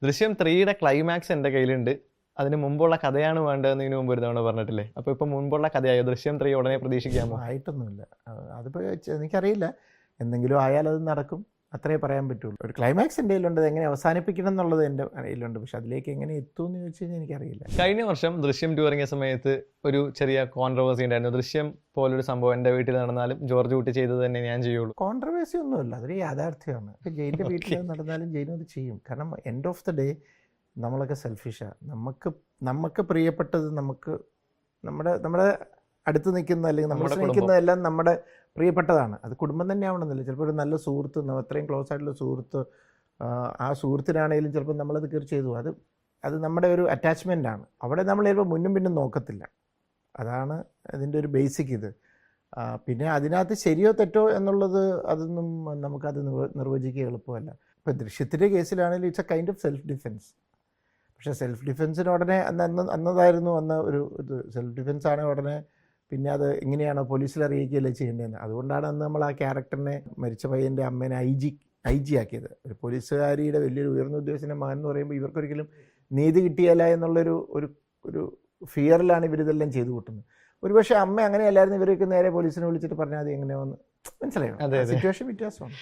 ദൃശ്യം 3യുടെ ക്ലൈമാക്സ് എൻ്റെ കയ്യിലുണ്ട്. അതിന് മുമ്പുള്ള കഥയാണ് വേണ്ടതെന്ന് ഇതിനു മുമ്പ് ഒരു തവണ പറഞ്ഞിട്ടില്ലേ? അപ്പോൾ ഇപ്പോൾ മുൻപുള്ള കഥയായോ? ദൃശ്യം 3 ഉടനെ പ്രതീക്ഷിക്കാമോ? ആയിട്ടൊന്നുമില്ല. അതിപ്പോൾ എനിക്കറിയില്ല. എന്തെങ്കിലും ആയാൽ അത് നടക്കും, അത്രേ പറയാൻ പറ്റുള്ളൂ. ഒരു ക്ലൈമാക്സ് എൻ്റെ കയ്യിലുണ്ട്, എങ്ങനെ അവസാനിപ്പിക്കണം എന്നുള്ളത് എൻ്റെ കയ്യിലുണ്ട്. പക്ഷെ അതിലേക്ക് എങ്ങനെ എത്തുമെന്ന് ചോദിച്ചു കഴിഞ്ഞാൽ എനിക്കറിയില്ല. കഴിഞ്ഞ വർഷം ദൃശ്യം 2 ഇറങ്ങിയ സമയത്ത് ഒരു ചെറിയ കോൺട്രവേഴ്സി ഉണ്ടായിരുന്നു. ദൃശ്യം പോലൊരു സംഭവം എൻ്റെ വീട്ടിൽ നടന്നാലും ജോർജ് കുട്ടി ചെയ്തത് തന്നെ ഞാൻ ചെയ്യുള്ളൂ. കോൺട്രവേഴ്സി ഒന്നുമില്ല, അതൊരു യാഥാർത്ഥ്യമാണ്. ഇപ്പം ജയിൻ്റെ വീട്ടിൽ നടന്നാലും ജയിനും അത് ചെയ്യും. കാരണം എൻഡ് ഓഫ് ദ ഡേ നമ്മളൊക്കെ സെൽഫിഷാണ്. നമുക്ക് പ്രിയപ്പെട്ടത് നമ്മുടെ അടുത്ത് നിൽക്കുന്ന അല്ലെങ്കിൽ നമ്മൾ സ്നേഹിക്കുന്നതെല്ലാം നമ്മുടെ പ്രിയപ്പെട്ടതാണ്. അത് കുടുംബം തന്നെ ആവണമെന്നില്ല. ചിലപ്പോൾ ഒരു നല്ല സുഹൃത്ത്, അത്രയും ക്ലോസ് ആയിട്ടുള്ള സുഹൃത്ത്, ആ സുഹൃത്തിനാണെങ്കിലും ചിലപ്പോൾ നമ്മളത് കയറി ചെയ്തു. അത് നമ്മുടെ ഒരു അറ്റാച്ച്മെൻ്റാണ്. അവിടെ നമ്മൾ ചിലപ്പോൾ മുന്നും പിന്നും നോക്കത്തില്ല. അതാണ് അതിൻ്റെ ഒരു ബേസിക് ഇത്. പിന്നെ അതിനകത്ത് ശരിയോ തെറ്റോ എന്നുള്ളത് അതൊന്നും നമുക്കത് നിർവചിക്കുക എളുപ്പമല്ല. ഇപ്പോൾ ദൃശ്യത്തിൻ്റെ കേസിലാണെങ്കിലും it's a kind of self defence. പക്ഷേ സെൽഫ് ഡിഫെൻസിന് ഉടനെ അന്നതായിരുന്നു ഒരു ഇത്. സെൽഫ് ഡിഫെൻസ് ആണെങ്കിൽ ഉടനെ പിന്നെ അത് എങ്ങനെയാണോ പോലീസിൽ അറിയിക്കുകയല്ലേ ചെയ്യേണ്ടതെന്ന്. അതുകൊണ്ടാണ് അന്ന് നമ്മൾ ആ ക്യാരക്ടറിനെ, മരിച്ച പയ്യൻ്റെ അമ്മേനെ ഐ ജി ആക്കിയത്. ഒരു പോലീസുകാരിയുടെ വലിയൊരു ഉയർന്ന ഉദ്യോഗസ്ഥൻ്റെ മകൻ എന്ന് പറയുമ്പോൾ ഇവർക്കൊരിക്കലും നീതി കിട്ടിയല്ല എന്നുള്ളൊരു ഒരു ഫിയറിലാണ് ഇവരിതെല്ലാം ചെയ്തു കൂട്ടുന്നത്. ഒരുപക്ഷെ അമ്മ അങ്ങനെയല്ലായിരുന്നു, ഇവരൊക്കെ നേരെ പോലീസിനെ വിളിച്ചിട്ട് പറഞ്ഞാൽ അത് എങ്ങനെയാണെന്ന് മനസ്സിലായോ? സിറ്റുവേഷൻ വ്യത്യാസമാണ്.